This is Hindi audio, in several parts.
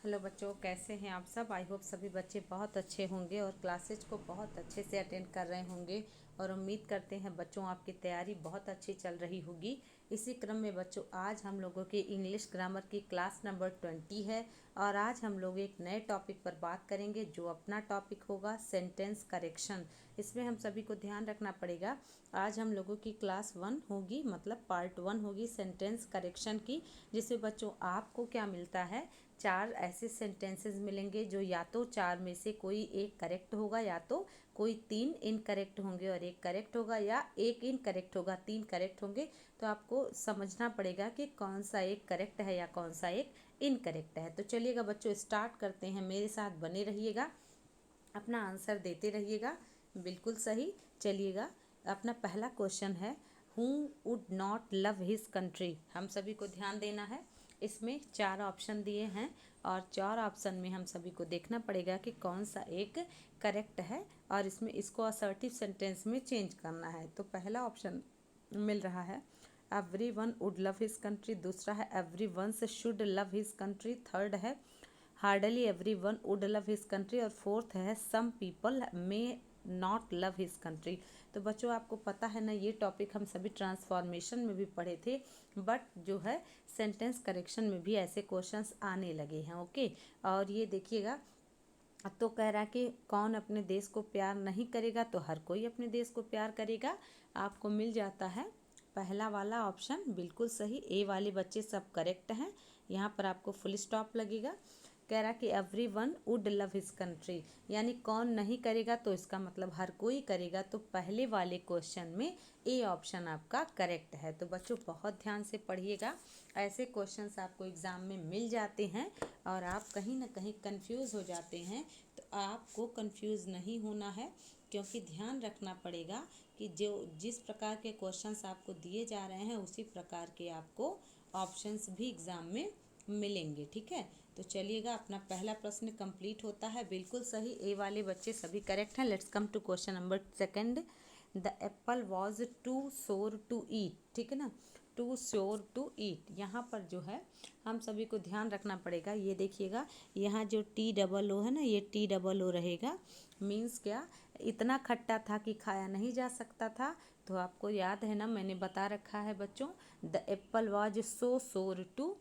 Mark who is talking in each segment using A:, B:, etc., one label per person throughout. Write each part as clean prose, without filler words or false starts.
A: हेलो बच्चों, कैसे हैं आप सब। आई होप सभी बच्चे बहुत अच्छे होंगे और क्लासेज को बहुत अच्छे से अटेंड कर रहे होंगे और उम्मीद करते हैं बच्चों आपकी तैयारी बहुत अच्छी चल रही होगी। इसी क्रम में बच्चों आज हम लोगों की इंग्लिश ग्रामर की क्लास नंबर 20 है और आज हम लोग एक नए टॉपिक पर बात करेंगे जो अपना टॉपिक होगा सेंटेंस करेक्शन। इसमें हम सभी को ध्यान रखना पड़ेगा। आज हम लोगों की क्लास 1 होगी, मतलब पार्ट 1 होगी सेंटेंस करेक्शन की, जिसमें बच्चों आपको क्या मिलता है, 4 ऐसे सेंटेंसेस मिलेंगे जो या तो 4 में से कोई एक करेक्ट होगा, या तो कोई 3 इनकरेक्ट होंगे और एक करेक्ट होगा, या एक इनकरेक्ट होगा 3 करेक्ट होंगे। तो आपको समझना पड़ेगा कि कौन सा एक करेक्ट है या कौन सा एक इनकरेक्ट है। तो चलिएगा बच्चों स्टार्ट करते हैं, मेरे साथ बने रहिएगा, अपना आंसर देते रहिएगा बिल्कुल सही। चलिएगा, अपना पहला क्वेश्चन है, who would not love his country. हम सभी को ध्यान देना है। इसमें 4 ऑप्शन दिए हैं और 4 ऑप्शन में हम सभी को देखना पड़ेगा कि कौन सा एक करेक्ट है और इसमें इसको असर्टिव सेंटेंस में चेंज करना है। तो पहला ऑप्शन मिल रहा है every one would love his country, दूसरा है every ones should love his country, third है hardly every one would love his country और फोर्थ है some people may not love his country. तो बच्चों आपको पता है ना, ये टॉपिक हम सभी ट्रांसफॉर्मेशन में भी पढ़े थे, बट जो है सेंटेंस करेक्शन में भी ऐसे क्वेश्चंस आने लगे हैं। ओके, और ये देखिएगा, तो कह रहा है कि कौन अपने देश को प्यार नहीं करेगा, तो हर कोई अपने देश को प्यार करेगा। आपको मिल जाता है पहला वाला ऑप्शन बिल्कुल सही। ए वाले बच्चे सब करेक्ट हैं, यहाँ पर आपको फुल स्टॉप लगेगा। कह रहा कि every one would love his country, यानी कौन नहीं करेगा, तो इसका मतलब हर कोई करेगा। तो पहले वाले क्वेश्चन में ए ऑप्शन आपका करेक्ट है। तो बच्चों बहुत ध्यान से पढ़िएगा, ऐसे क्वेश्चंस आपको एग्ज़ाम में मिल जाते हैं और आप कहीं ना कहीं कंफ्यूज हो जाते हैं। तो आपको कंफ्यूज नहीं होना है, क्योंकि ध्यान रखना पड़ेगा कि जो जिस प्रकार के क्वेश्चंस आपको दिए जा रहे हैं उसी प्रकार के आपको ऑप्शंस भी एग्ज़ाम में मिलेंगे। ठीक है, तो चलिएगा, अपना पहला प्रश्न कंप्लीट होता है बिल्कुल सही। ए वाले बच्चे सभी करेक्ट हैं। Let's come to question number second. The apple was too sour to eat. ठीक है ना, टू श्योर टू ईट। यहाँ पर जो है हम सभी को ध्यान रखना पड़ेगा। ये देखिएगा, यहाँ जो टी डबल ओ है ना, ये टी डबल ओ रहेगा। मीन्स क्या, इतना खट्टा था कि खाया नहीं जा सकता था। तो आपको याद है ना, मैंने बता रखा है बच्चों, द एप्पल वॉज सो सोर टू,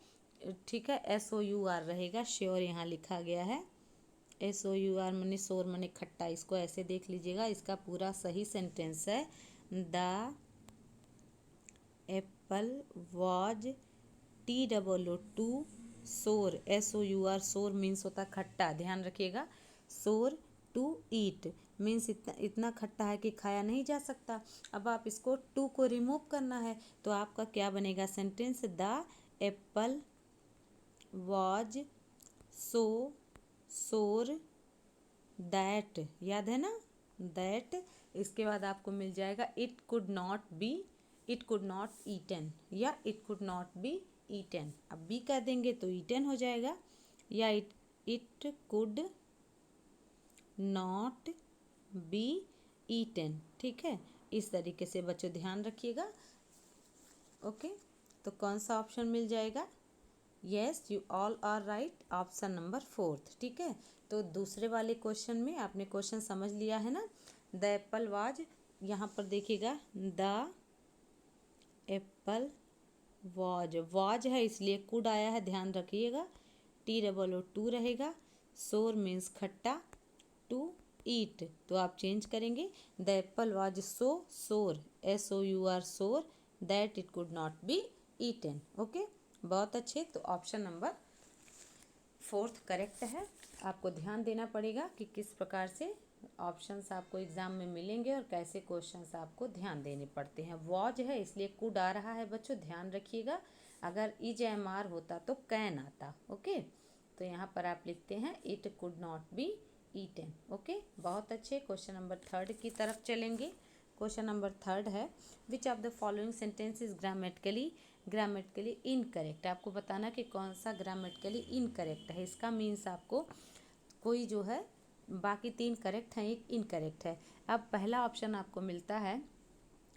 A: ठीक है, SOUR रहेगा, श्योर यहाँ लिखा गया है। SOUR मने शोर मने खट्टा, इसको ऐसे देख लीजिएगा। इसका पूरा सही सेंटेंस है the apple was TOO too sour, SOUR, sour means होता है खट्टा, ध्यान रखिएगा। सोर टू ईट मीन्स इतना इतना खट्टा है कि खाया नहीं जा सकता। अब आप इसको टू को रिमूव करना है, तो आपका क्या बनेगा sentence, the apple was so सोर दैट, याद है ना, दैट। इसके बाद आपको मिल जाएगा it could not be, it could not eaten, या it could not be eaten. अब बी कर देंगे तो ईटन हो जाएगा, या it could not be eaten. ठीक है, इस तरीके से बच्चों ध्यान रखिएगा। ओके, तो कौन सा ऑप्शन मिल जाएगा, yes you all are right, option number 4। ठीक है, तो दूसरे वाले क्वेश्चन में आपने क्वेश्चन समझ लिया है ना। द एप्पल वाज, यहाँ पर देखिएगा, द एप्पल वाज है इसलिए कुड आया है, ध्यान रखिएगा। TOO टू रहेगा, सोर मीन्स खट्टा, टू ईट तो आप चेंज करेंगे, the Apple was so sour, SOUR sour, that it could not be eaten. Okay, बहुत अच्छे। तो ऑप्शन नंबर 4 करेक्ट है। आपको ध्यान देना पड़ेगा कि किस प्रकार से ऑप्शंस आपको एग्जाम में मिलेंगे और कैसे क्वेश्चंस आपको ध्यान देने पड़ते हैं। वॉज है इसलिए कुड आ रहा है बच्चों, ध्यान रखिएगा। अगर EJMR होता तो कैन आता। ओके, तो यहाँ पर आप लिखते हैं it could not be eaten. Okay, बहुत अच्छे। क्वेश्चन नंबर 3 की तरफ चलेंगे। क्वेश्चन नंबर 3 है, which of the following sentence is grammatically incorrect. आपको बताना कि कौन सा ग्रामेटिकली इनकरेक्ट है। इसका मीन्स आपको कोई जो है, बाकी 3 करेक्ट हैं, एक इनकरेक्ट है। अब पहला ऑप्शन आपको मिलता है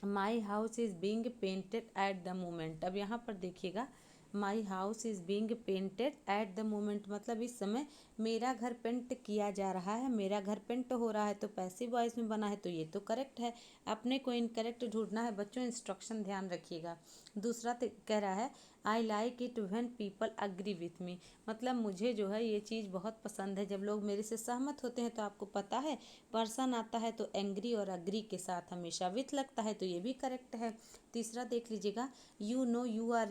A: my house is being painted at the moment. अब यहाँ पर देखिएगा, my house is being painted at the moment, मतलब इस समय मेरा घर पेंट किया जा रहा है, मेरा घर पेंट हो रहा है, तो पैसिव वॉइस में बना है, तो ये तो करेक्ट है। अपने को इनकरेक्ट ढूंढना है बच्चों, इंस्ट्रक्शन ध्यान रखिएगा। दूसरा कह रहा है I like it when people agree with me, मतलब मुझे जो है ये चीज़ बहुत पसंद है जब लोग मेरे से सहमत होते हैं। तो आपको पता है पर्सन आता है तो एंग्री और अग्री के साथ हमेशा विथ लगता है, तो ये भी करेक्ट है। तीसरा देख लीजिएगा, you know you are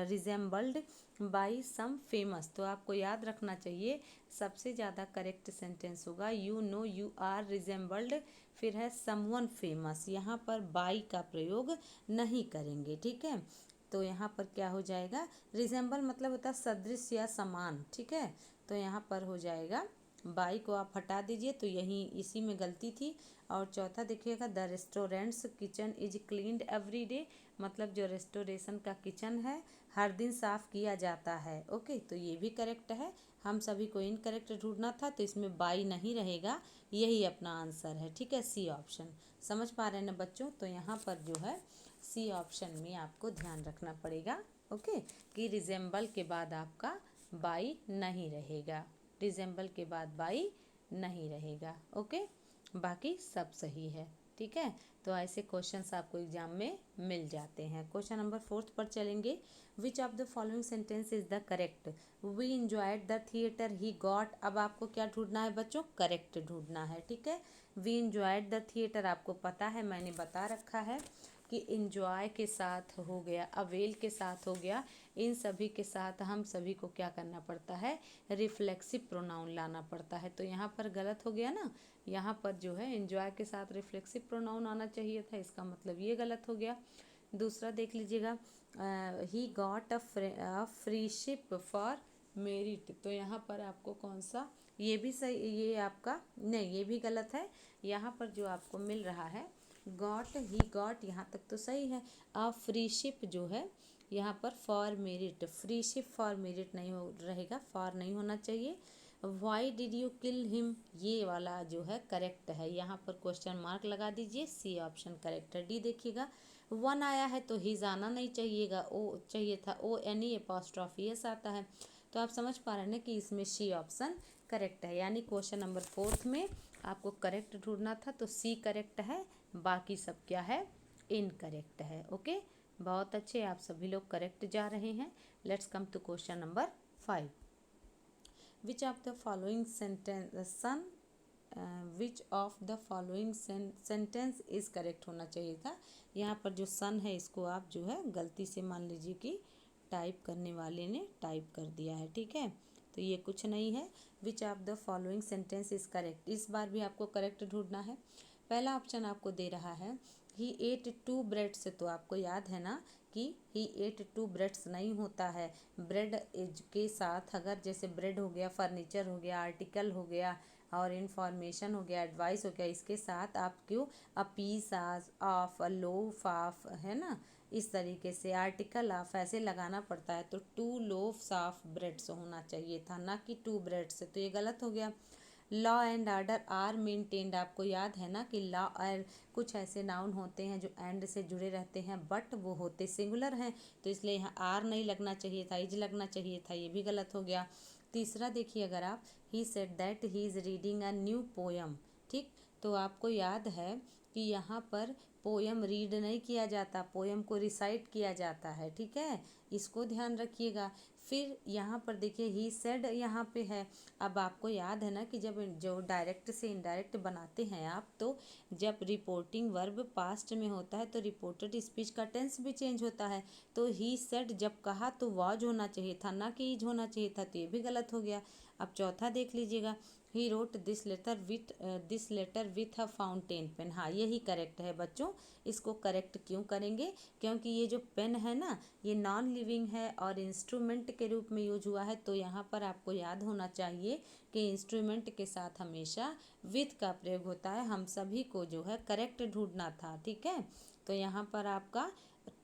A: resembled by some famous, तो आपको याद रखना चाहिए सबसे ज़्यादा करेक्ट सेंटेंस होगा you know you are resembled, फिर है समवन फेमस, यहाँ पर बाई का प्रयोग नहीं करेंगे, ठीक है। तो यहाँ पर क्या हो जाएगा, रिजेंबल मतलब होता है सदृश या समान, ठीक है। तो यहाँ पर हो जाएगा बाई को आप हटा दीजिए, तो यही इसी में गलती थी। और चौथा देखिएगा, the restaurants kitchen is cleaned every day, मतलब जो रेस्टोरेशन का किचन है हर दिन साफ़ किया जाता है। ओके, तो ये भी करेक्ट है। हम सभी को इनकरेक्ट ढूंढना था, तो इसमें बाई नहीं रहेगा, यही अपना आंसर है, ठीक है, सी ऑप्शन। समझ पा रहे हैं ना बच्चों? तो यहाँ पर जो है सी ऑप्शन में आपको ध्यान रखना पड़ेगा, ओके, कि रिजेंबल के बाद आपका बाई नहीं रहेगा, रिजेंबल के बाद बाई नहीं रहेगा, ओके। बाकी सब सही है, ठीक है। तो ऐसे क्वेश्चंस आपको एग्जाम में मिल जाते हैं। क्वेश्चन नंबर 4 पर चलेंगे। Which of the following sentence is the correct, we enjoyed the theatre he got, अब आपको क्या ढूंढना है बच्चों, करेक्ट ढूंढना है, ठीक है। वी इंजॉयड द थिएटर आपको पता है, मैंने बता रखा है कि इंजॉय के साथ हो गया, अवेल के साथ हो गया, इन सभी के साथ हम सभी को क्या करना पड़ता है, रिफ्लेक्सिव प्रोनाउन लाना पड़ता है। तो यहाँ पर गलत हो गया ना, यहाँ पर जो है इंजॉय के साथ रिफ्लेक्सिव प्रोनाउन आना चाहिए था, इसका मतलब ये गलत हो गया। दूसरा देख लीजिएगा, he got a freeship for merit, तो यहाँ पर आपको कौन सा, ये भी सही, ये आपका नहीं, ये भी गलत है। यहाँ पर जो आपको मिल रहा है गॉट, ही गॉट, यहाँ तक तो सही है। अब फ्रीशिप जो है यहाँ पर for merit, freeship for merit नहीं हो रहेगा, फॉर नहीं होना चाहिए। Why did you kill him, ये वाला जो है करेक्ट है, यहाँ पर क्वेश्चन मार्क लगा दीजिए, सी ऑप्शन करेक्ट है। डी देखिएगा, वन आया है तो हिज आना नहीं चाहिएगा, ओ चाहिए था, O N E apostrophe S आता है। तो आप समझ पा रहे हैं कि इसमें सी ऑप्शन करेक्ट है, यानी क्वेश्चन नंबर 4 में आपको करेक्ट ढूंढना था, तो सी करेक्ट है, बाकी सब क्या है, इनकरेक्ट है, ओके। बहुत अच्छे, आप सभी लोग करेक्ट जा रहे हैं। Let's come to question number 5। Which of the following sentence which of the following sentence is correct होना चाहिए था। यहाँ पर जो सन है इसको आप जो है गलती से मान लीजिए कि टाइप करने वाले ने टाइप कर दिया है, ठीक है, तो ये कुछ नहीं है। Which of the following sentence is correct, इस बार भी आपको करेक्ट ढूंढना है। पहला ऑप्शन आपको दे रहा है ही एट टू ब्रेड्स, तो आपको याद है ना कि ही एट टू ब्रेड्स नहीं होता है, ब्रेड के साथ अगर जैसे ब्रेड हो गया, फर्नीचर हो गया, आर्टिकल हो गया और इन्फॉर्मेशन हो गया, एडवाइस हो गया, इसके साथ आप क्यों a piece of, a loaf of, है ना, इस तरीके से आर्टिकल ऑफ ऐसे लगाना पड़ता है, तो टू लोफ्स ऑफ ब्रेड्स होना चाहिए था, ना कि टू ब्रेड्स, तो ये गलत हो गया। Law and order are maintained, आपको याद है ना कि लॉ और कुछ ऐसे नाउन होते हैं जो एंड से जुड़े रहते हैं बट वो होते सिंगुलर हैं, तो इसलिए यहाँ आर नहीं लगना चाहिए था, इज लगना चाहिए था, ये भी गलत हो गया। तीसरा देखिए, अगर आप ही said that he is reading a new poem, ठीक, तो आपको याद है कि यहाँ पर पोयम रीड नहीं किया जाता, पोयम को रिसाइट किया जाता है, ठीक है, इसको ध्यान रखिएगा। फिर यहाँ पर देखिए ही सेड यहाँ पे है, अब आपको याद है ना कि जब जो डायरेक्ट से इनडायरेक्ट बनाते हैं आप, तो जब रिपोर्टिंग वर्ब पास्ट में होता है तो रिपोर्टेड स्पीच का टेंस भी चेंज होता है, तो ही सेड जब कहा तो वाज होना चाहिए था, ना कि इज होना चाहिए था, तो ये भी गलत हो गया। अब चौथा देख लीजिएगा, he wrote this letter with a fountain pen, हाँ यही करेक्ट है बच्चों। इसको करेक्ट क्यों करेंगे, क्योंकि ये जो पेन है ना ये नॉन लिविंग है और इंस्ट्रूमेंट के रूप में यूज हुआ है, तो यहाँ पर आपको याद होना चाहिए कि इंस्ट्रूमेंट के साथ हमेशा विथ का प्रयोग होता है, हम सभी को जो है करेक्ट ढूंढना था, ठीक है। तो यहाँ पर आपका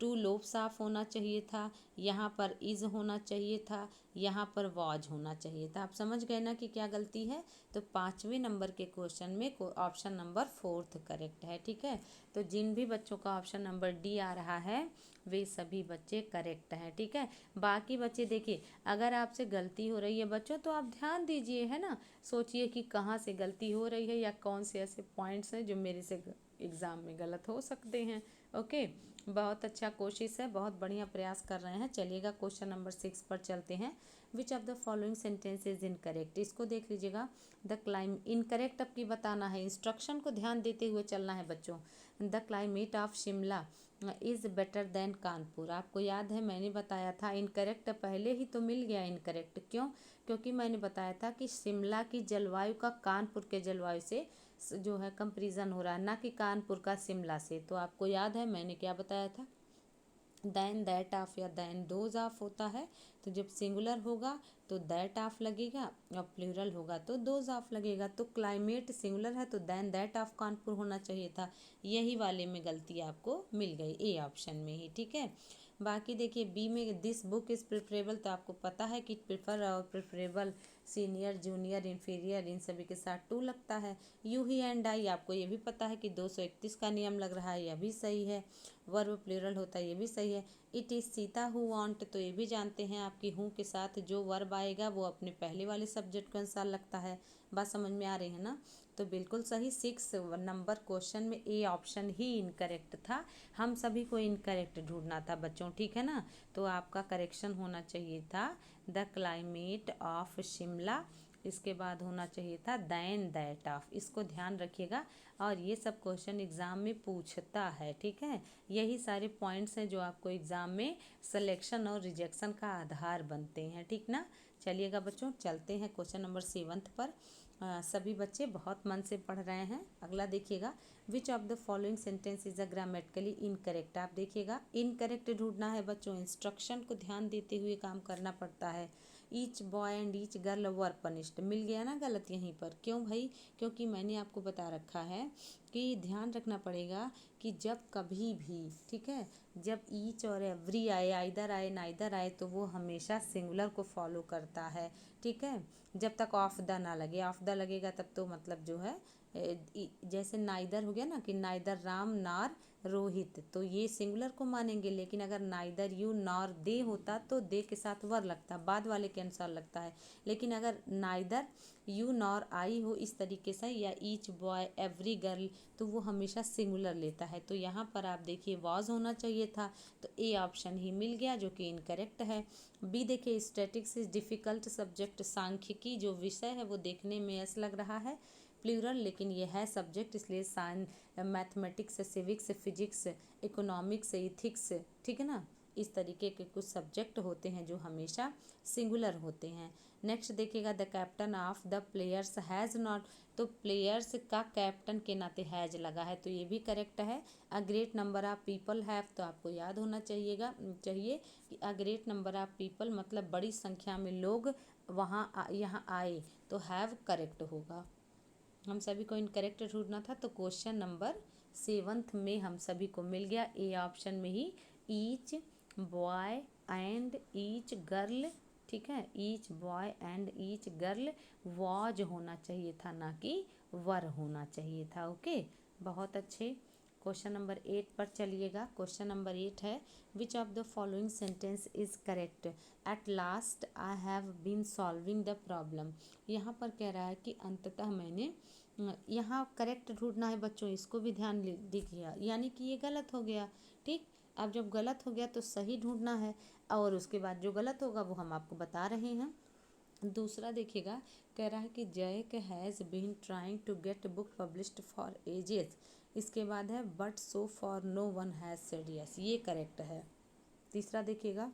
A: टू लोब साफ होना चाहिए था, यहाँ पर इज होना चाहिए था, यहाँ पर वॉज होना चाहिए था। आप समझ गए ना कि क्या गलती है। तो 5वें नंबर के क्वेश्चन में ऑप्शन नंबर 4 करेक्ट है। ठीक है, तो जिन भी बच्चों का ऑप्शन नंबर डी आ रहा है वे सभी बच्चे करेक्ट हैं। ठीक है, बाकी बच्चे देखिए, अगर आपसे गलती हो रही है बच्चों तो आप ध्यान दीजिए, है ना, सोचिए कि कहाँ से गलती हो रही है या कौन से ऐसे पॉइंट्स हैं जो मेरे से एग्ज़ाम में गलत हो सकते हैं। ओके, बहुत अच्छा कोशिश है, बहुत बढ़िया प्रयास कर रहे हैं। चलिएगा क्वेश्चन नंबर 6 पर चलते हैं। विच of the following sentence is incorrect, इसको देख लीजिएगा। द क्लाइम इनकरेक्ट आपकी बताना है, इंस्ट्रक्शन को ध्यान देते हुए चलना है बच्चों। The climate of Shimla is better than Kanpur, आपको याद है मैंने बताया था इनकरेक्ट पहले ही तो मिल गया इनकरेक्ट। क्यों? क्योंकि मैंने बताया था कि शिमला की जलवायु का कानपुर के जलवायु से जो है कंपेरिजन हो रहा है, ना कि कानपुर का शिमला से। तो आपको याद है मैंने क्या बताया था, दैन दैट ऑफ या दैन दोज ऑफ होता है। तो जब सिंगुलर होगा तो दैट ऑफ लगेगा और प्लूरल होगा तो दोज ऑफ लगेगा। तो क्लाइमेट सिंगुलर है तो दैन दैट ऑफ कानपुर होना चाहिए था। यही वाले में गलती आपको मिल गई, ए ऑप्शन में ही। ठीक है, बाकी देखिए बी में दिस बुक इज़ प्रिफरेबल, तो आपको पता है कि प्रिफर और प्रिफरेबल, सीनियर, जूनियर, इन्फीरियर, इन सभी के साथ टू लगता है। यू ही एंड आई, आपको ये भी पता है कि 231 का नियम लग रहा है, यह भी सही है। वर्ब प्लूरल होता है, ये भी सही है। It is Sita who want, तो ये भी जानते हैं आपकी हूँ के साथ जो वर्ब आएगा वो अपने पहले वाले सब्जेक्ट के अनुसार लगता है। बात समझ में आ रही है ना। तो बिल्कुल सही, 6 नंबर क्वेश्चन में ए ऑप्शन ही इनकरेक्ट था। हम सभी को इनकरेक्ट ढूंढना था बच्चों, ठीक है ना। तो आपका करेक्शन होना चाहिए था द क्लाइमेट ऑफ शिमला, इसके बाद होना चाहिए था दैन दैट ऑफ। इसको ध्यान रखिएगा, और ये सब क्वेश्चन एग्ज़ाम में पूछता है। ठीक है, यही सारे पॉइंट्स हैं जो आपको एग्ज़ाम में सिलेक्शन और रिजेक्शन का आधार बनते हैं। ठीक ना। चलिएगा बच्चों, चलते हैं क्वेश्चन नंबर 7 पर। सभी बच्चे बहुत मन से पढ़ रहे हैं। अगला देखिएगा, which of the following sentence is a grammatically incorrect. आप देखिएगा इनकरेक्ट ढूंढना है बच्चों, इंस्ट्रक्शन को ध्यान देते हुए काम करना पड़ता है। Each boy and each girl were punished, मिल गया ना गलत यहीं पर। क्यों भाई? क्योंकि मैंने आपको बता रखा है कि ध्यान रखना पड़ेगा कि जब कभी भी, ठीक है, जब ईच और एवरी आए, आइदर आए नाइदर आए, तो वो हमेशा सिंगुलर को फॉलो करता है। ठीक है, जब तक ऑफ द ना लगे, ऑफ द लगेगा तब तो मतलब जो है जैसे नाइदर हो गया ना कि नाइदर राम नार रोहित, तो ये सिंगुलर को मानेंगे। लेकिन अगर नाइदर यू नॉर दे होता तो दे के साथ वर लगता, बाद वाले के अनुसार लगता है। लेकिन अगर नाइदर यू नॉर आई हो इस तरीके से, या ईच बॉय एवरी गर्ल, तो वो हमेशा सिंगुलर लेता है। तो यहाँ पर आप देखिए वॉज होना चाहिए था, तो ए ऑप्शन ही मिल गया जो कि इनकरेक्ट है। बी देखिए, स्टैटिक्स इज डिफ़िकल्ट सब्जेक्ट, सांख्यिकी जो विषय है वो देखने में ऐसा लग रहा है प्लूरल, लेकिन ये है सब्जेक्ट, इसलिए mathematics, civics, physics, economics, ethics, ठीक है ना, इस तरीके के कुछ सब्जेक्ट होते हैं जो हमेशा सिंगुलर होते हैं। नेक्स्ट देखिएगा, the captain of the players has not, तो प्लेयर्स का कैप्टन के नाते हैज लगा है, तो ये भी करेक्ट है। A great number of people have, तो आपको याद होना चाहिए कि a great number of people मतलब बड़ी संख्या में लोग वहाँ यहाँ आए, तो हैव करेक्ट होगा। हम सभी को इनकरेक्ट ढूंढना था, तो क्वेश्चन नंबर 7 में हम सभी को मिल गया ए ऑप्शन में ही, each boy and each girl. ठीक है, each boy and each girl was होना चाहिए था, ना कि वर होना चाहिए था। ओके, बहुत अच्छे। क्वेश्चन नंबर 8 पर चलिएगा। क्वेश्चन नंबर 8 है, which of the following sentence is correct. At last I have been solving the problem. यहाँ पर कह रहा है कि अंततः मैंने, यहाँ करेक्ट ढूंढना है बच्चों, इसको भी ध्यान दीजिए, यानी कि ये गलत हो गया। ठीक, अब जब गलत हो गया तो सही ढूंढना है, और उसके बाद जो गलत होगा वो हम आपको बता रहे हैं। दूसरा देखिएगा, कह रहा है कि Jack has been trying to get book published for ages, इसके बाद है but so far no one has said yes, ये करेक्ट है। तीसरा देखिएगा,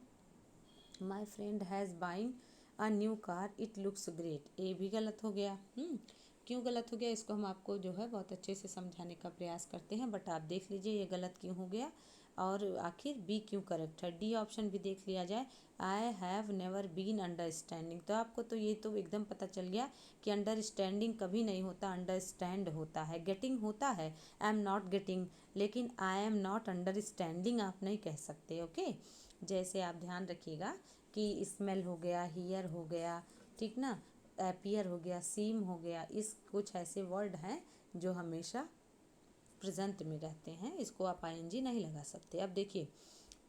A: my friend has buying a new car it looks great, ये भी गलत हो गया। क्यों गलत हो गया, इसको हम आपको जो है बहुत अच्छे से समझाने का प्रयास करते हैं, बट आप देख लीजिए ये गलत क्यों हो गया। और आखिर बी क्यों करेक्ट है। डी ऑप्शन भी देख लिया जाए, I have never been understanding. तो आपको तो ये तो एकदम पता चल गया कि अंडरस्टैंडिंग कभी नहीं होता, अंडरस्टैंड होता है। गेटिंग होता है, आई एम नॉट गेटिंग, लेकिन आई एम नॉट अंडरस्टैंडिंग आप नहीं कह सकते। ओके, जैसे आप ध्यान रखिएगा कि स्मेल हो गया, हियर हो गया, ठीक ना, एपियर हो गया, सीम हो गया, इस कुछ ऐसे वर्ड हैं जो हमेशा प्रेजेंट में रहते हैं, इसको आप आईएनजी नहीं लगा सकते। अब देखिए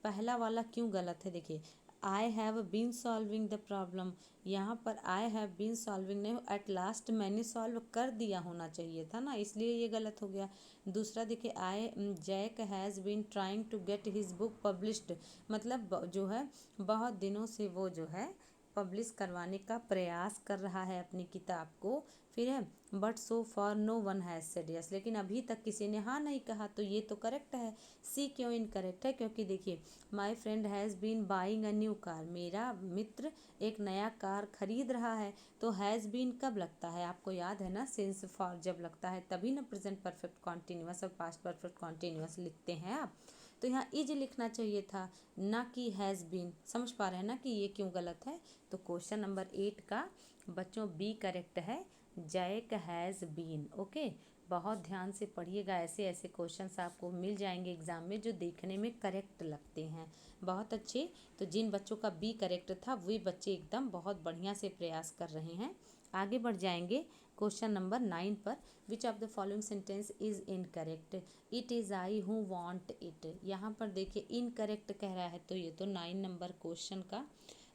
A: पहला वाला क्यों गलत है। देखिए I have been solving the problem, यहाँ पर आई हैव बीन सॉल्विंग नहीं, एट लास्ट मैंने सॉल्व कर दिया होना चाहिए था ना, इसलिए ये गलत हो गया। दूसरा देखिए I Jack has been trying to get his book published, मतलब जो है बहुत दिनों से वो जो है पब्लिश करवाने का प्रयास कर रहा है अपनी किताब को। फिर है but so far no one has said yes, लेकिन अभी तक किसी ने हाँ नहीं कहा, तो ये तो करेक्ट है। सी क्यों इनकरेक्ट है, क्योंकि देखिए my friend has been buying a new car, मेरा मित्र एक नया कार खरीद रहा है। तो हैज़ बीन कब लगता है, आपको याद है ना, सिंस फॉर जब लगता है तभी ना प्रेजेंट परफेक्ट कॉन्टिन्यूअस और पास्ट परफेक्ट कॉन्टिन्यूअस लिखते हैं आप। तो यहाँ इज लिखना चाहिए था, ना कि हैज़ बीन। समझ पा रहे हैं ना कि ये क्यों गलत है। तो क्वेश्चन नंबर 8 का बच्चों बी करेक्ट है, जैक हैज़ बीन। ओके, बहुत ध्यान से पढ़िएगा, ऐसे ऐसे क्वेश्चंस आपको मिल जाएंगे एग्जाम में जो देखने में करेक्ट लगते हैं। बहुत अच्छे। तो जिन बच्चों का बी करेक्ट था वे बच्चे एकदम बहुत बढ़िया से प्रयास कर रहे हैं। आगे बढ़ जाएंगे क्वेश्चन नंबर 9 पर। विच of the following sentence is incorrect, it is I who want it. यहाँ पर देखिए इनकरेक्ट कह रहा है, तो ये तो 9 नंबर क्वेश्चन का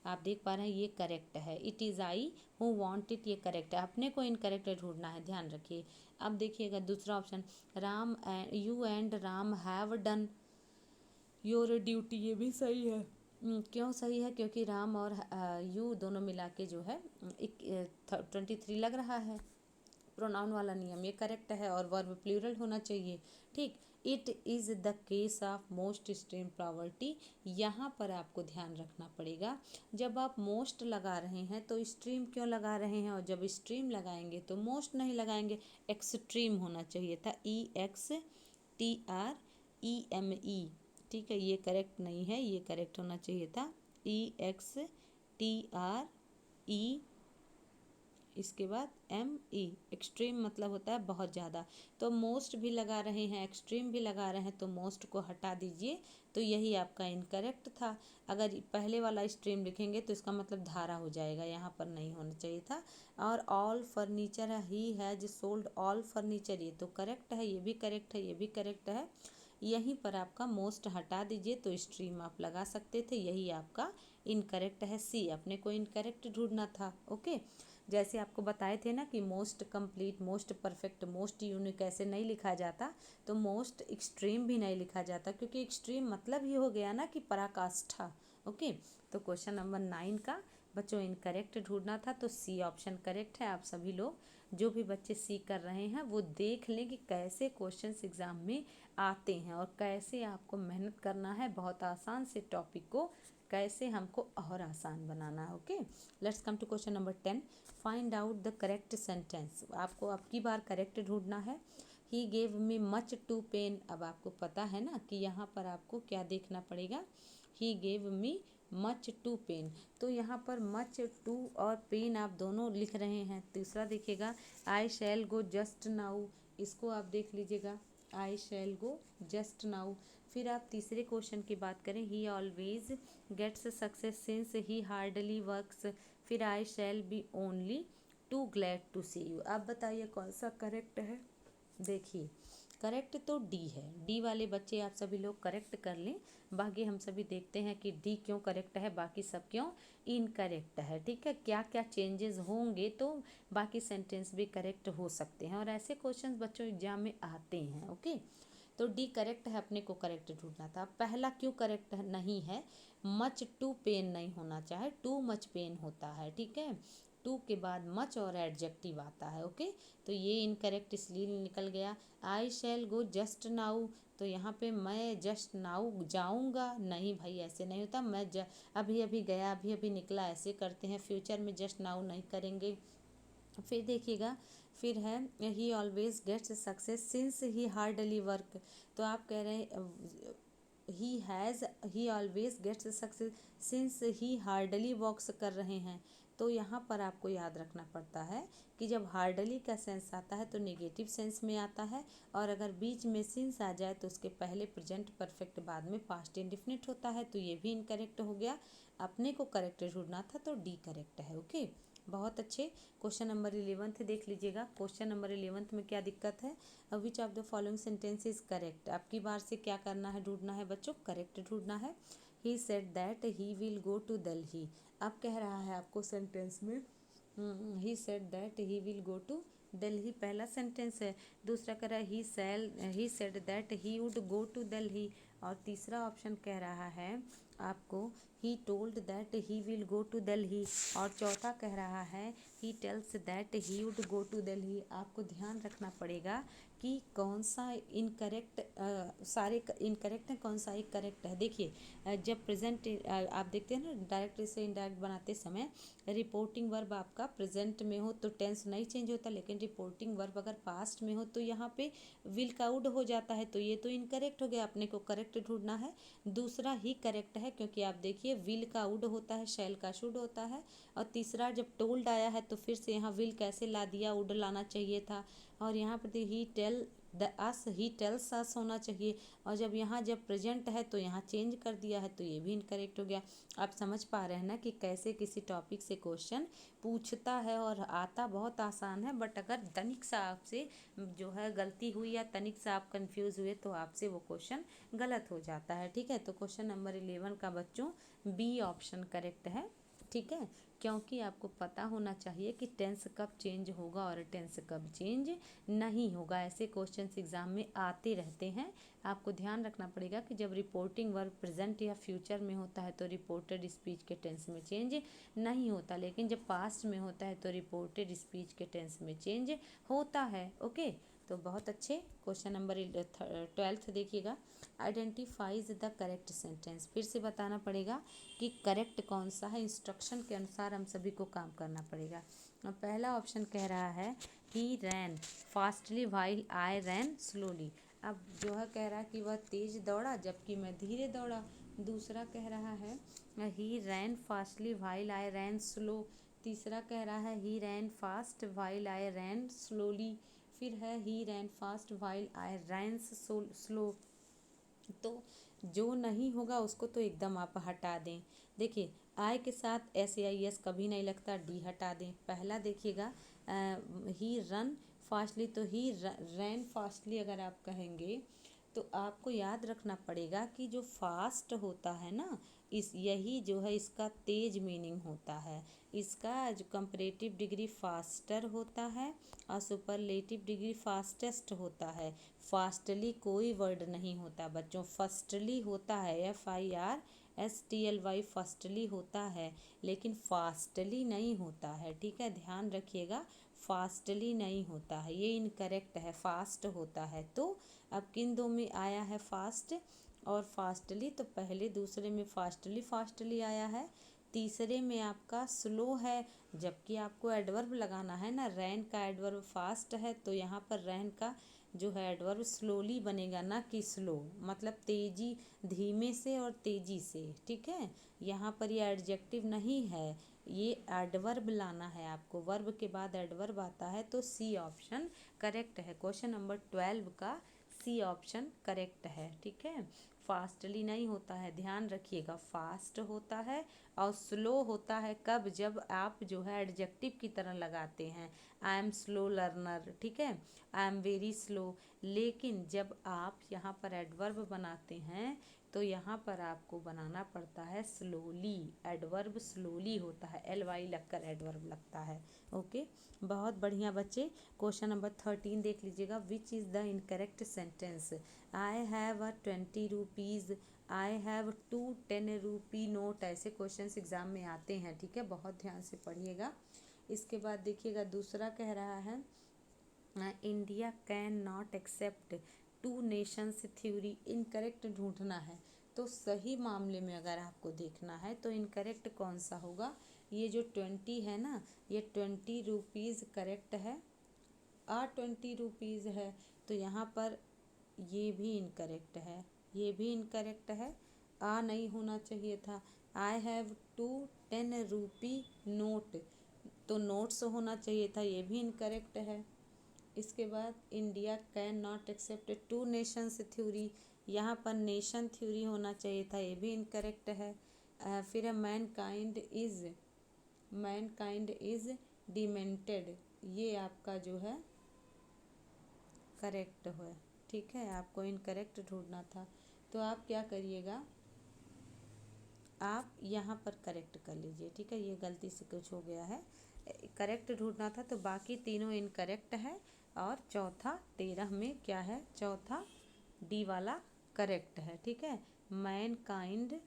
A: आप देख पा रहे हैं ये करेक्ट है। It is I who want it, ये करेक्ट है, अपने को इनकरेक्ट ढूंढना है, ध्यान रखिए। अब देखिएगा दूसरा option, Ram you and Ram have done your duty, ये भी सही है। क्यों सही है, क्योंकि राम और यू दोनों मिला के जो है 23 लग रहा है, प्रोनाउन वाला नियम, ये करेक्ट है और वर्ब प्लूरल होना चाहिए। ठीक, it is the case of most extreme poverty, यहाँ पर आपको ध्यान रखना पड़ेगा, जब आप मोस्ट लगा रहे हैं तो स्ट्रीम क्यों लगा रहे हैं, और जब स्ट्रीम लगाएंगे तो मोस्ट नहीं लगाएंगे, एक्सट्रीम होना चाहिए था, EXTREME। ठीक है, ये करेक्ट नहीं है, ये करेक्ट होना चाहिए था EXTRE, इसके बाद ME, एक्सट्रीम मतलब होता है बहुत ज़्यादा। तो मोस्ट भी लगा रहे हैं, एक्सट्रीम भी लगा रहे हैं, तो मोस्ट को हटा दीजिए, तो यही आपका इनकरेक्ट था। अगर पहले वाला स्ट्रीम लिखेंगे तो इसका मतलब धारा हो जाएगा, यहाँ पर नहीं होना चाहिए था। और ऑल फर्नीचर है, he has sold all furniture, ये तो करेक्ट है, ये भी करेक्ट है, ये भी करेक्ट है। यहीं पर आपका मोस्ट हटा दीजिए तो स्ट्रीम आप लगा सकते थे, यही आपका इनकरेक्ट है। सी, अपने को इनकरेक्ट ढूंढना था। ओके, जैसे आपको बताए थे ना कि most complete, most perfect, most unique ऐसे नहीं लिखा जाता, तो मोस्ट एक्सट्रीम भी नहीं लिखा जाता, क्योंकि एक्सट्रीम मतलब ही हो गया ना कि पराकाष्ठा। ओके, तो क्वेश्चन नंबर 9 का बच्चों इनकरेक्ट ढूंढना था, तो सी ऑप्शन करेक्ट है। आप सभी लोग जो भी बच्चे सी कर रहे हैं वो देख लें कि कैसे क्वेश्चंस एग्जाम में आते हैं और कैसे आपको मेहनत करना है, बहुत आसान से टॉपिक को कैसे हमको और आसान बनाना है। Okay, let's come to question number 10, find out the correct sentence. आपको अब की बार करेक्ट ढूंढना है। He gave me much too pain, अब आपको पता है ना कि यहाँ पर आपको क्या देखना पड़ेगा, he gave me much too pain, तो यहाँ पर मच टू और पेन आप दोनों लिख रहे हैं। तीसरा देखिएगा, आई शैल गो जस्ट नाउ, इसको आप देख लीजिएगा, आई शैल गो जस्ट नाउ। फिर आप तीसरे क्वेश्चन की बात करें, he always gets success since he hardly works, फिर I shall be only too glad to see you. आप बताइए कौन सा करेक्ट है। देखिए करेक्ट तो डी है, डी वाले बच्चे आप सभी लोग करेक्ट कर लें। बाकी हम सभी देखते हैं कि डी क्यों करेक्ट है, बाकी सब क्यों इनकरेक्ट है। ठीक है, क्या क्या चेंजेस होंगे तो बाकी सेंटेंस भी करेक्ट हो सकते हैं, और ऐसे क्वेश्चंस बच्चों एग्जाम में आते हैं। ओके, तो डी करेक्ट है, अपने को करेक्ट ढूंढना था। पहला क्यों करेक्ट नहीं है, मच टू पेन नहीं होना चाहे, टू मच पेन होता है। ठीक है, टू के बाद मच और एडजेक्टिव आता है। ओके, तो ये इनकरेक्ट इसलिए निकल गया। आई शैल गो जस्ट नाउ, तो यहाँ पे मैं जस्ट नाउ जाऊँगा, नहीं भाई ऐसे नहीं होता, मैं अभी अभी गया, अभी अभी निकला, ऐसे करते हैं, फ्यूचर में जस्ट नाउ नहीं करेंगे। फिर देखिएगा, फिर है he always gets success since he hardly work, तो आप कह रहे हैं he always gets success since he hardly works कर रहे हैं। तो यहाँ पर आपको याद रखना पड़ता है कि जब हार्डली का सेंस आता है तो नेगेटिव सेंस में आता है, और अगर बीच में सिंस आ जाए तो उसके पहले प्रेजेंट परफेक्ट बाद में पास्ट इंडिफिनिट होता है। तो ये भी इनकरेक्ट हो गया। अपने को करेक्ट ढूंढना था तो डी करेक्ट है। ओके, बहुत अच्छे। क्वेश्चन नंबर 11 देख लीजिएगा। क्वेश्चन नंबर 11 में क्या दिक्कत है? Which of the following sentence is correct. आपकी बार से क्या करना है, ढूंढना है बच्चों, करेक्ट ढूंढना है। He said that he will go to Delhi. अब कह रहा है आपको सेंटेंस में he said that he will go to Delhi, पहला सेंटेंस है। दूसरा कह रहा है he said that he would go to Delhi, और तीसरा ऑप्शन कह रहा है आपको he told that he will go to Delhi, और चौथा कह रहा है he tells that he would go to Delhi. आपको ध्यान रखना पड़ेगा कि कौन सा इनकरेक्ट, सारे इनकरेक्ट हैं, कौन सा एक करेक्ट है। देखिए जब प्रेजेंट आप देखते हैं ना, डायरेक्ट से इनडायरेक्ट बनाते समय रिपोर्टिंग वर्ब आपका प्रेजेंट में हो तो टेंस नहीं चेंज होता, लेकिन रिपोर्टिंग वर्ब अगर पास्ट में हो तो यहाँ पे विल का वुड हो जाता है। तो ये तो इनकरेक्ट हो गया, अपने को करेक्ट ढूंढना है। दूसरा ही करेक्ट है, क्योंकि आप देखिए विल का वुड होता है, शैल का शुड होता है। और तीसरा जब टोल्ड आया है तो फिर से यहाँ विल कैसे ला दिया, वुड लाना चाहिए था। और यहाँ पर he tell the us, he tells us होना चाहिए। और जब प्रेजेंट है तो यहाँ चेंज कर दिया है, तो ये भी इनकरेक्ट हो गया। आप समझ पा रहे हैं ना कि कैसे किसी टॉपिक से क्वेश्चन पूछता है, और आता बहुत आसान है, बट अगर तनिक सा आपसे जो है गलती हुई या तनिक सा आप कंफ्यूज हुए तो आपसे वो क्वेश्चन गलत हो जाता है। ठीक है, तो क्वेश्चन नंबर 11 का बच्चों बी ऑप्शन करेक्ट है। ठीक है, क्योंकि आपको पता होना चाहिए कि टेंस कब चेंज होगा और टेंस कब चेंज नहीं होगा। ऐसे क्वेश्चंस एग्जाम में आते रहते हैं। आपको ध्यान रखना पड़ेगा कि जब रिपोर्टिंग वर्ब प्रेजेंट या फ्यूचर में होता है तो रिपोर्टेड स्पीच के टेंस में चेंज नहीं होता, लेकिन जब पास्ट में होता है तो रिपोर्टेड स्पीच के टेंस में चेंज होता है। ओके, तो बहुत अच्छे। क्वेश्चन नंबर 12 देखिएगा। Identifies the correct sentence. फिर से बताना पड़ेगा कि करेक्ट कौन सा है, इंस्ट्रक्शन के अनुसार हम सभी को काम करना पड़ेगा। पहला ऑप्शन कह रहा है he ran fastly while I ran slowly. अब जो है कह रहा है कि वह तेज दौड़ा जबकि मैं धीरे दौड़ा। दूसरा कह रहा है he ran fastly while I ran slow. तीसरा कह रहा है he ran fast while I ran slowly. फिर है he ran fast while I ran slow. तो जो नहीं होगा उसको तो एकदम आप हटा दें। देखिए आई के साथ SAIS कभी नहीं लगता, डी हटा दें। पहला देखिएगा ही रन फास्टली, तो ही रैन फास्टली अगर आप कहेंगे तो आपको याद रखना पड़ेगा कि जो फास्ट होता है ना, यही जो है इसका तेज मीनिंग होता है। इसका जो कंपैरेटिव डिग्री फास्टर होता है और सुपरलेटिव डिग्री फास्टेस्ट होता है। फास्टली कोई वर्ड नहीं होता बच्चों, फर्स्टली होता है, FIRSTLY फर्स्टली होता है, लेकिन फास्टली नहीं होता है। ठीक है, ध्यान रखिएगा, फास्टली नहीं होता है, ये इनकरेक्ट है, फास्ट होता है। तो अब किन दो में आया है फास्ट और फास्टली? तो पहले दूसरे में फास्टली आया है, तीसरे में आपका स्लो है। जबकि आपको एडवर्ब लगाना है ना, रैन का एडवर्ब फास्ट है तो यहाँ पर रैन का जो है एडवर्ब स्लोली बनेगा, ना कि स्लो, मतलब तेजी, धीमे से और तेजी से। ठीक है, यहाँ पर ये एडजेक्टिव नहीं है, ये एडवर्ब लाना है आपको, वर्ब के बाद एडवर्ब आता है। तो सी ऑप्शन करेक्ट है। क्वेश्चन नंबर 12 का सी ऑप्शन करेक्ट है। ठीक है, फास्टली नहीं होता है, ध्यान रखिएगा, फास्ट होता है और स्लो होता है कब? जब आप जो है एडजेक्टिव की तरह लगाते हैं, आई एम स्लो लर्नर, ठीक है, आई एम वेरी स्लो। लेकिन जब आप यहाँ पर एडवर्ब बनाते हैं तो यहाँ पर आपको बनाना पड़ता है स्लोली, एडवर्ब स्लोली होता है, LY लगकर एडवर्ब लगता है। ओके, बहुत बढ़िया बच्चे। क्वेश्चन नंबर 13 देख लीजिएगा। Which is the incorrect sentence? I have a 20 rupees, I have 2 10 rupee note. ऐसे क्वेश्चंस एग्जाम में आते हैं। ठीक है, बहुत ध्यान से पढ़िएगा। इसके बाद देखिएगा दूसरा कह रहा है India can not accept 2 nations theory. Incorrect ढूंढना है, तो सही मामले में अगर आपको देखना है तो इनकरेक्ट कौन सा होगा? ये जो 20 है ना, ये 20 रुपीज़ करेक्ट है, 20 रुपीज़ है, तो यहाँ पर ये भी इनकरेक्ट है। ये भी इनकरेक्ट है। आ नहीं होना चाहिए था। I have two 10 rupee note, तो नोट्स होना चाहिए था, ये भी इनकरेक्ट है। इसके बाद India can not accept 2 nations theory, यहाँ पर नेशन थ्योरी होना चाहिए था, ये भी इनकरेक्ट है। फिर है मैन काइंड इज डिमेंटेड, ये आपका जो है करेक्ट है। ठीक है, आपको इनकरेक्ट ढूंढना था, तो आप क्या करिएगा, आप यहाँ पर करेक्ट कर लीजिए। ठीक है, ये गलती से कुछ हो गया है, करेक्ट ढूंढना था, तो बाकी तीनों इनकरेक्ट है और चौथा 13 में क्या है, चौथा डी वाला करेक्ट है। ठीक है, मैन काइंड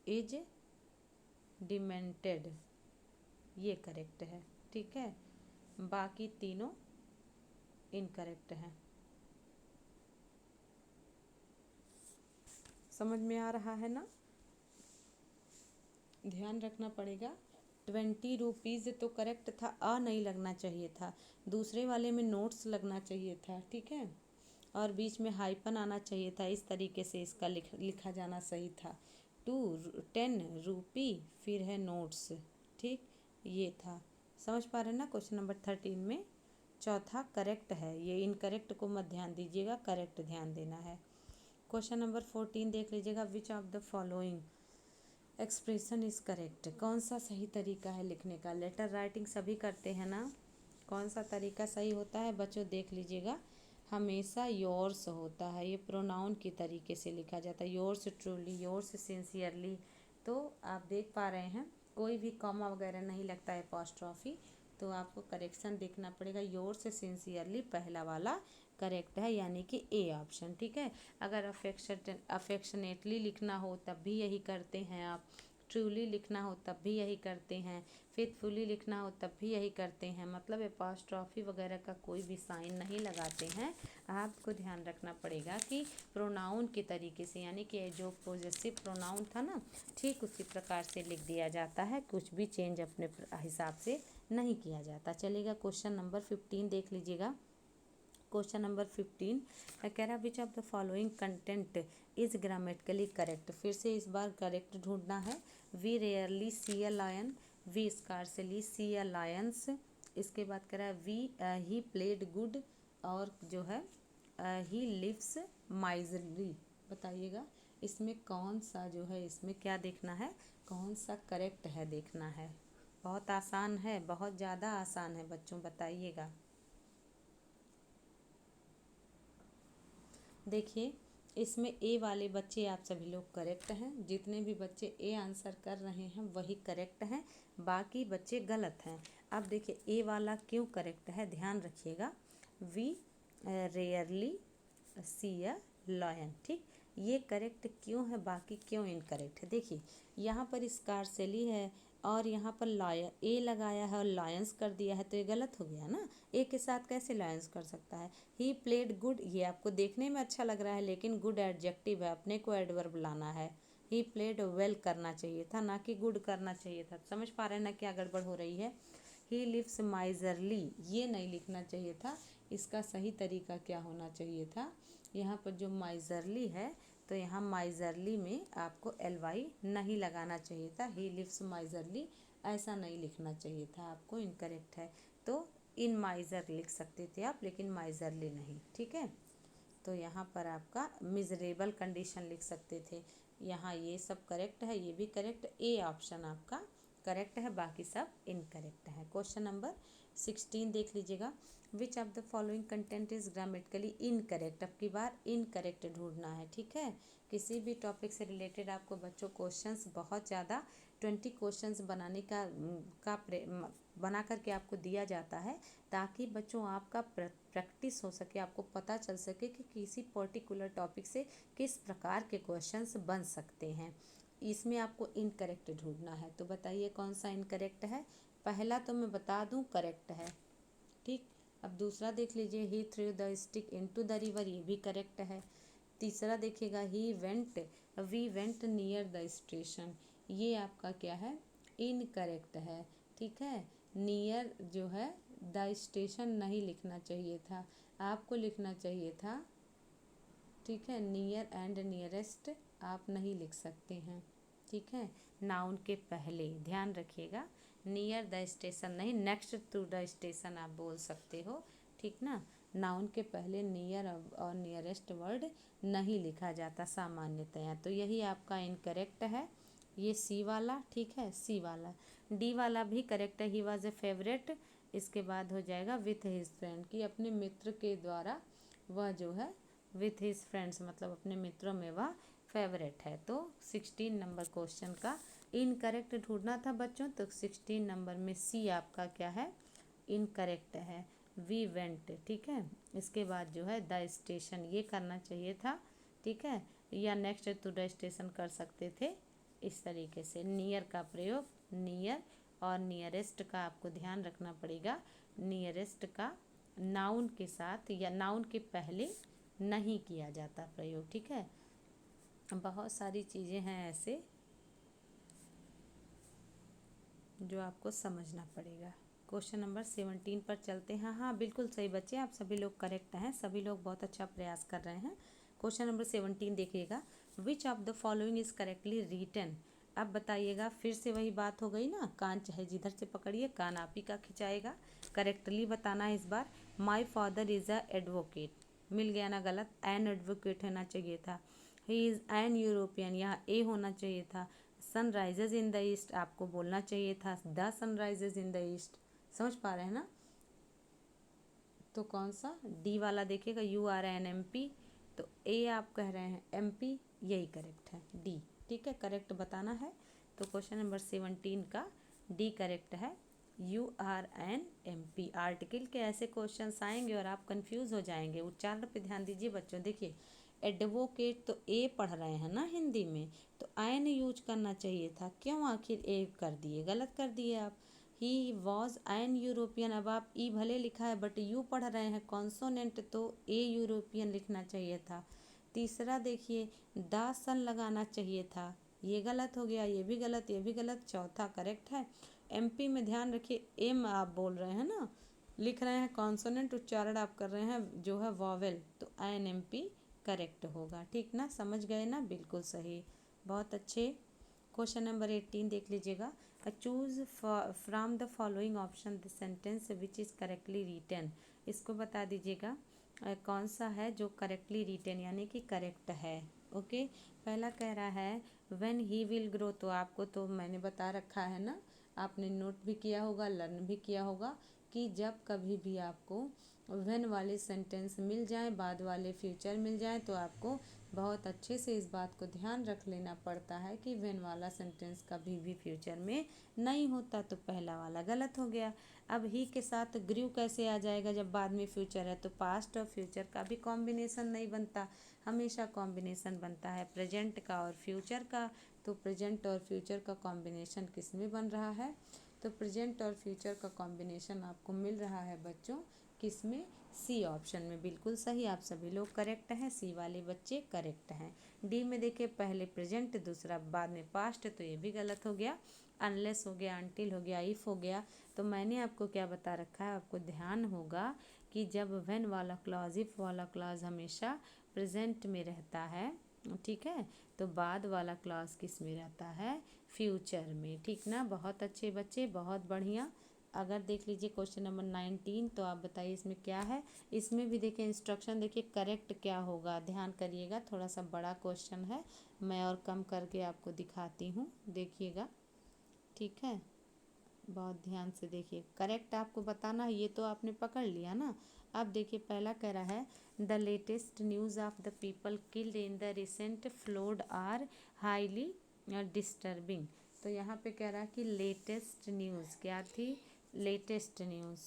A: इज डिमेंटेड, ये करेक्ट है। ठीक है, बाकी तीनों इनकरेक्ट हैं। समझ में आ रहा है ना? ध्यान रखना पड़ेगा। 20 रुपीज़ तो करेक्ट था, आ नहीं लगना चाहिए था, दूसरे वाले में नोट्स लगना चाहिए था। ठीक है, और बीच में हाइपन आना चाहिए था, इस तरीके से इसका लिखा जाना सही था। 10 रुपी फिर है नोट्स। ठीक, ये था। समझ पा रहे हैं ना? क्वेश्चन नंबर 13 में चौथा करेक्ट है, ये इनकरेक्ट को मत ध्यान दीजिएगा, करेक्ट ध्यान देना है। क्वेश्चन नंबर 14 देख लीजिएगा, विच of the following expression is correct, कौन सा सही तरीका है लिखने का। लेटर राइटिंग सभी करते हैं ना, कौन सा तरीका सही होता है बच्चों, देख लीजिएगा। हमेशा योर्स होता है, ये प्रोनाउन की तरीके से लिखा जाता है, योर्स ट्रूली, योर्स सिंसियरली। तो आप देख पा रहे हैं कोई भी कॉमा वगैरह नहीं लगता है, अपॉस्ट्रॉफी, तो आपको करेक्शन देखना पड़ेगा। योर्स सिंसियरली पहला वाला करेक्ट है, यानी कि ए ऑप्शन। ठीक है, अगर अफेक्शनेटली लिखना हो तब भी यही करते हैं आप, ट्रूली लिखना हो तब भी यही करते हैं, फेथफुली लिखना हो तब भी यही करते हैं, मतलब एपॉस्ट्रॉफी वगैरह का कोई भी साइन नहीं लगाते हैं। आपको ध्यान रखना पड़ेगा कि प्रोनाउन के तरीके से, यानी कि जो पॉजेसिव प्रोनाउन था ना, ठीक उसी प्रकार से लिख दिया जाता है, कुछ भी चेंज अपने हिसाब से नहीं किया जाता। चलेगा, क्वेश्चन नंबर 15 देख लीजिएगा। क्वेश्चन नंबर 15 कह रहा which of the following content is grammatically correct, फिर से इस बार करेक्ट ढूंढना है। We rarely see a lion, we scarcely see a lions. इसके बाद कह रहा है वी ही प्लेड गुड, और जो है ही लिव्स माइजरली। बताइएगा इसमें कौन सा जो है, इसमें क्या देखना है, कौन सा करेक्ट है देखना है। बहुत आसान है, बहुत ज़्यादा आसान है बच्चों, बताइएगा। देखिए, इसमें ए वाले बच्चे आप सभी लोग करेक्ट हैं, जितने भी बच्चे ए आंसर कर रहे हैं वही करेक्ट हैं, बाकी बच्चे गलत हैं। अब देखिए ए वाला क्यों करेक्ट है, ध्यान रखिएगा। We rarely see a lion, ठीक, ये करेक्ट क्यों है, बाकी क्यों इनकरेक्ट है। देखिए यहाँ पर स्कार्सेली है और यहाँ पर लॉयन ए लगाया है और लॉयंस कर दिया है, तो ये गलत हो गया ना। ए के साथ कैसे लॉयंस कर सकता है। ही प्लेड गुड, ये आपको देखने में अच्छा लग रहा है, लेकिन गुड एडजेक्टिव है, अपने को एडवर्ब लाना है। ही प्लेड वेल करना चाहिए था, ना कि गुड करना चाहिए था। समझ पा रहे हैं ना क्या गड़बड़ हो रही है। ही लिव्स माइजरली, ये नहीं लिखना चाहिए था, इसका सही तरीका क्या होना चाहिए था, यहाँ पर जो माइजरली है तो यहाँ माइजरली में आपको LY नहीं लगाना चाहिए था, ही लिव्स माइजरली ऐसा नहीं लिखना चाहिए था आपको, इनकरेक्ट है। तो इन माइजर लिख सकते थे आप, लेकिन माइजरली नहीं। ठीक है, तो यहाँ पर आपका मिजरेबल कंडीशन लिख सकते थे। यहाँ ये सब करेक्ट है, ये भी करेक्ट, ए ऑप्शन आपका करेक्ट है, बाकी सब इनकरेक्ट है। क्वेश्चन नंबर 16 देख लीजिएगा। विच of the following content is grammatically incorrect, अब की बार इनकरेक्ट ढूंढना है। ठीक है, किसी भी टॉपिक से रिलेटेड आपको बच्चों क्वेश्चंस बहुत ज़्यादा 20 क्वेश्चंस बनाने का बना करके आपको दिया जाता है, ताकि बच्चों आपका प्रैक्टिस हो सके, आपको पता चल सके कि किसी पर्टिकुलर टॉपिक से किस प्रकार के क्वेश्चंस बन सकते हैं। इसमें आपको इनकरेक्ट ढूंढना है, तो बताइए कौन सा इनकरेक्ट है। पहला तो मैं बता दूं करेक्ट है, ठीक। अब दूसरा देख लीजिए, he threw the stick into the river, ये भी करेक्ट है। तीसरा देखिएगा, we went near the station, ये आपका क्या है, इनकरेक्ट है। ठीक है, नियर जो है द स्टेशन नहीं लिखना चाहिए था, आपको लिखना चाहिए था, ठीक है। नियर एंड नियरेस्ट आप नहीं लिख सकते हैं, ठीक है। नाउन के पहले ध्यान रखिएगा, नियर द स्टेशन नहीं, नेक्स्ट टू द स्टेशन आप बोल सकते हो, ठीक ना। नाउन के पहले नियर और नियरेस्ट वर्ड नहीं लिखा जाता सामान्यतया, तो यही आपका इनकरेक्ट है, ये सी वाला, ठीक है। सी वाला, डी वाला भी करेक्ट है, ही वॉज ए फेवरेट। इसके बाद हो जाएगा विथ हिज फ्रेंड, कि अपने मित्र के द्वारा वह जो है विथ हिज फ्रेंड्स मतलब अपने मित्रों में वह फेवरेट है। तो 16 नंबर क्वेश्चन का इनकरेक्ट ढूंढना था बच्चों, तो 16 नंबर में सी आपका क्या है, इनकरेक्ट है, वी वेंट, ठीक है। इसके बाद जो है द स्टेशन, ये करना चाहिए था, ठीक है, या नेक्स्ट टू द स्टेशन कर सकते थे इस तरीके से। नियर का प्रयोग, नियर और नियरेस्ट का आपको ध्यान रखना पड़ेगा, नियरेस्ट का नाउन के साथ या नाउन के पहले नहीं किया जाता प्रयोग, ठीक है। बहुत सारी चीज़ें हैं ऐसे जो आपको समझना पड़ेगा। क्वेश्चन नंबर 17 पर चलते हैं। हाँ बिल्कुल सही बच्चे, आप सभी लोग करेक्ट हैं, सभी लोग बहुत अच्छा प्रयास कर रहे हैं। क्वेश्चन नंबर 17 देखिएगा, which of the following is correctly written. अब बताइएगा, फिर से वही बात हो गई ना, कान चाहे जिधर से पकड़िए, कान आप ही का खिंचाएगा, करेक्टली बताना है इस बार। My father is a advocate, मिल गया ना गलत, एन एडवोकेट होना चाहिए था। ही इज़ एन यूरोपियन, यहाँ ए होना चाहिए था। सनराइजेज इन द ईस्ट आपको बोलना चाहिए था the sunrises in the east, समझ पा रहे हैं ना। तो कौन सा, डी वाला देखिएगा, you are an M P, तो ए आप कह रहे हैं एम पी, यही करेक्ट है, डी, ठीक है, करेक्ट बताना है। तो क्वेश्चन नंबर 17 का डी करेक्ट है, you are an M P. Article के ऐसे क्वेश्चंस आएंगे और आप कंफ्यूज हो जाएंगे। उच्चारण पे ध्यान दीजिए बच्चों, देखिए एडवोकेट तो ए पढ़ रहे हैं ना हिंदी में, तो एन यूज करना चाहिए था, क्यों आखिर ए कर दिए, गलत कर दिए आप। ही वॉज एन यूरोपियन, अब आप ई भले लिखा है बट यू पढ़ रहे हैं कॉन्सोनेंट, तो ए यूरोपियन लिखना चाहिए था। तीसरा देखिए द सन लगाना चाहिए था, ये गलत हो गया, ये भी गलत, ये भी गलत। चौथा करेक्ट है। एमपी में ध्यान रखिए, एम आप बोल रहे हैं ना, लिख रहे हैं कॉन्सोनेंट, उच्चारण आप कर रहे हैं जो है वॉवेल, तो एन एम पी करेक्ट होगा, ठीक ना, समझ गए ना, बिल्कुल सही, बहुत अच्छे। क्वेश्चन नंबर 18 देख लीजिएगा, choose from the following option the sentence which is correctly written. इसको बता दीजिएगा कौन सा है जो करेक्टली रिटन यानी कि करेक्ट है। ओके, पहला कह रहा है व्हेन ही विल ग्रो, तो आपको तो मैंने बता रखा है ना, आपने नोट भी किया होगा, लर्न भी किया होगा कि जब कभी भी आपको व्हेन वाले सेंटेंस मिल जाए, बाद वाले फ्यूचर मिल जाए, तो आपको बहुत अच्छे से इस बात को ध्यान रख लेना पड़ता है कि व्हेन वाला सेंटेंस कभी भी फ्यूचर में नहीं होता, तो पहला वाला गलत हो गया। अब ही के साथ ग्रू कैसे आ जाएगा जब बाद में फ्यूचर है, तो पास्ट और फ्यूचर का भी कॉम्बिनेशन नहीं बनता, हमेशा कॉम्बिनेशन बनता है प्रेजेंट का और फ्यूचर का। तो प्रेजेंट और फ्यूचर का कॉम्बिनेशन किस में बन रहा है, तो प्रेजेंट और फ्यूचर का कॉम्बिनेशन आपको मिल रहा है बच्चों किस में, सी ऑप्शन में, बिल्कुल सही, आप सभी लोग करेक्ट हैं, सी वाले बच्चे करेक्ट हैं। डी में देखिए पहले प्रेजेंट दूसरा बाद में पास्ट, तो ये भी गलत हो गया। अनलेस हो गया, अनटिल हो गया, इफ़ हो गया। तो मैंने आपको क्या बता रखा है, आपको ध्यान होगा कि जब व्हेन वाला क्लॉज, इफ़ वाला क्लॉज हमेशा प्रेजेंट में रहता है, ठीक है, तो बाद वाला क्लॉज किस में रहता है, फ्यूचर में, ठीक ना। बहुत अच्छे बच्चे, बहुत बढ़िया। अगर देख लीजिए क्वेश्चन नंबर 19, तो आप बताइए इसमें क्या है। इसमें भी देखिए इंस्ट्रक्शन, देखिए करेक्ट क्या होगा, ध्यान करिएगा, थोड़ा सा बड़ा क्वेश्चन है, मैं और कम करके आपको दिखाती हूँ, देखिएगा, ठीक है, बहुत ध्यान से देखिए, करेक्ट आपको बताना है, ये तो आपने पकड़ लिया ना। अब देखिए पहला कह रहा है the latest news of the people killed in the recent flood are highly disturbing. तो यहाँ पे कह रहा है कि लेटेस्ट न्यूज़ क्या थी, लेटेस्ट न्यूज़,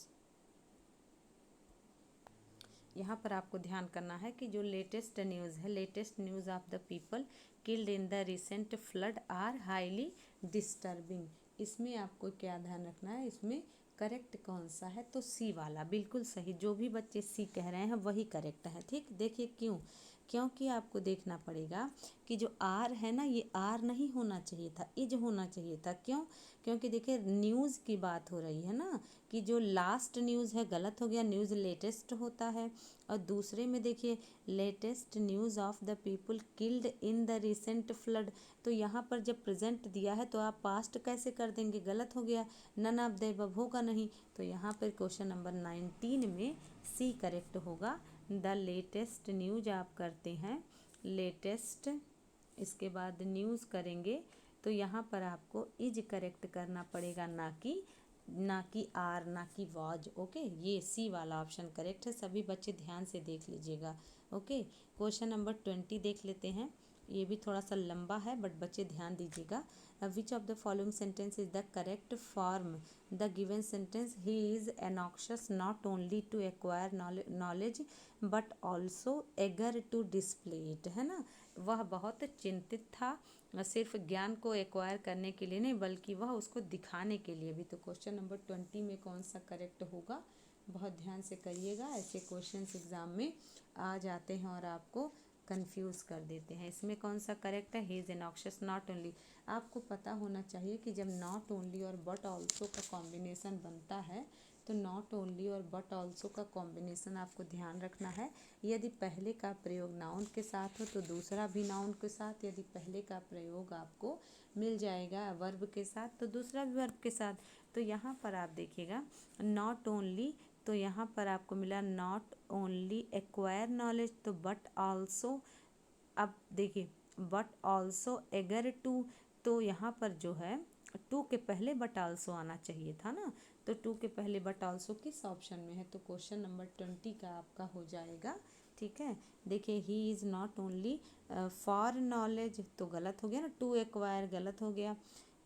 A: यहाँ पर आपको ध्यान करना है कि जो लेटेस्ट न्यूज़ है, latest news of the people killed in the recent flood are highly disturbing, इसमें आपको क्या ध्यान रखना है, इसमें करेक्ट कौन सा है, तो सी वाला, बिल्कुल सही, जो भी बच्चे सी कह रहे हैं वही करेक्ट है, ठीक। देखिए क्यों, क्योंकि आपको देखना पड़ेगा कि जो आर है ना, ये आर नहीं होना चाहिए था, इज होना चाहिए था। क्यों? क्योंकि देखिए न्यूज़ की बात हो रही है ना, कि जो लास्ट न्यूज़ है गलत हो गया, न्यूज़ लेटेस्ट होता है। और दूसरे में देखिए latest news of the people killed in the recent flood, तो यहाँ पर जब प्रेजेंट दिया है तो आप पास्ट कैसे कर देंगे, गलत हो गया, नन ऑफ द अबव होगा नहीं। तो यहाँ पर क्वेश्चन नंबर 19 में सी करेक्ट होगा। द लेटेस्ट न्यूज आप करते हैं लेटेस्ट, इसके बाद न्यूज़ करेंगे तो यहाँ पर आपको इज करेक्ट करना पड़ेगा, ना कि आर, ना कि वाज। ओके, ये सी वाला ऑप्शन करेक्ट है। सभी बच्चे ध्यान से देख लीजिएगा। ओके, क्वेश्चन नंबर 20 देख लेते हैं। ये भी थोड़ा सा लंबा है बट बच्चे ध्यान दीजिएगा। Which of the following sentence is the correct form the given sentence, he is anxious not only to acquire knowledge but also eager to display it, है ना। वह बहुत चिंतित था, सिर्फ ज्ञान को एक्वायर करने के लिए नहीं बल्कि वह उसको दिखाने के लिए भी। तो क्वेश्चन नंबर 20 में कौन सा करेक्ट होगा, बहुत ध्यान से करिएगा। ऐसे क्वेश्चंस एग्जाम में आ जाते हैं और आपको कंफ्यूज कर देते हैं। इसमें कौन सा करेक्ट है, ही इज एनॉक्शियस नॉट ओनली। आपको पता होना चाहिए कि जब नॉट ओनली और बट ऑल्सो का कॉम्बिनेशन बनता है तो नॉट ओनली और बट ऑल्सो का कॉम्बिनेशन आपको ध्यान रखना है। यदि पहले का प्रयोग नाउन के साथ हो तो दूसरा भी नाउन के साथ, यदि पहले का प्रयोग आपको मिल जाएगा वर्ब के साथ तो दूसरा भी वर्ब के साथ। तो यहाँ पर आप देखिएगा नॉट ओनली, तो यहाँ पर आपको मिला नॉट ओनली एक्वायर नॉलेज, तो बट ऑल्सो। अब देखिए बट ऑल्सो एगर टू, तो यहाँ पर जो है टू के पहले बट ऑल्सो आना चाहिए था ना, तो टू के पहले बट ऑल्सो किस ऑप्शन में है, तो क्वेश्चन नंबर 20 का आपका हो जाएगा। ठीक है, देखिए ही is not only for knowledge, तो गलत हो गया ना, टू एक्वायर गलत हो गया।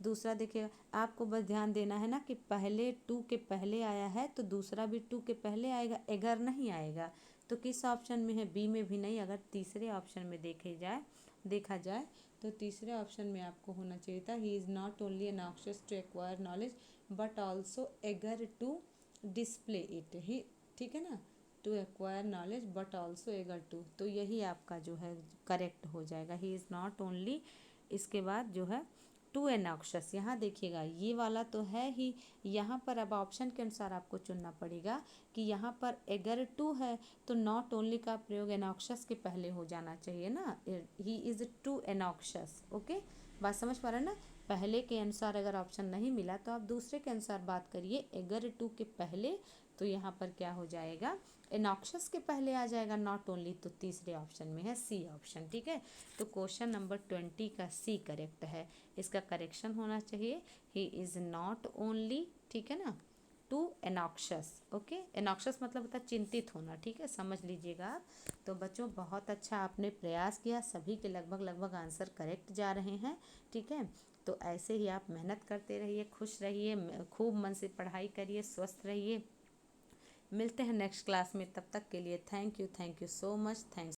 A: दूसरा देखिए आपको बस ध्यान देना है ना कि पहले टू के पहले आया है तो दूसरा भी टू के पहले आएगा, एगर नहीं आएगा। तो किस ऑप्शन में है, बी में भी नहीं। अगर तीसरे ऑप्शन में देखा जाए तो तीसरे ऑप्शन में आपको होना चाहिए था, he is not only anxious to acquire knowledge but also eager to display it ही, ठीक है ना, to acquire knowledge but also eager to, तो यही आपका जो है करेक्ट हो जाएगा। ही इज़ नॉट ओनली, इसके बाद जो है टू एनॉक्शियस, यहाँ देखिएगा ये वाला तो है ही। यहाँ पर अब ऑप्शन के अनुसार आपको चुनना पड़ेगा कि यहाँ पर अगर टू है तो नॉट ओनली का प्रयोग एनॉक्शियस के पहले हो जाना चाहिए ना, ही इज़ टू एनॉक्शियस। ओके, बात समझ पा रहे हैं ना। पहले के अनुसार अगर ऑप्शन नहीं मिला तो आप दूसरे के अनुसार बात करिए, अगर टू के पहले तो यहाँ पर क्या हो जाएगा, एनॉक्शियस के पहले आ जाएगा नॉट ओनली, तो तीसरे ऑप्शन में है सी ऑप्शन। ठीक है, तो क्वेश्चन नंबर 20 का सी करेक्ट है। इसका करेक्शन होना चाहिए ही इज़ नॉट ओनली, ठीक है ना, टू एनॉक्शियस। ओके, एनॉक्शियस मतलब होता है चिंतित होना। ठीक है, समझ लीजिएगा आप। तो बच्चों बहुत अच्छा आपने प्रयास किया, सभी के लगभग आंसर करेक्ट जा रहे हैं। ठीक है, तो ऐसे ही आप मेहनत करते रहिए, खुश रहिए, खूब मन से पढ़ाई करिए, स्वस्थ रहिए। मिलते हैं नेक्स्ट क्लास में, तब तक के लिए thank you so much, thanks.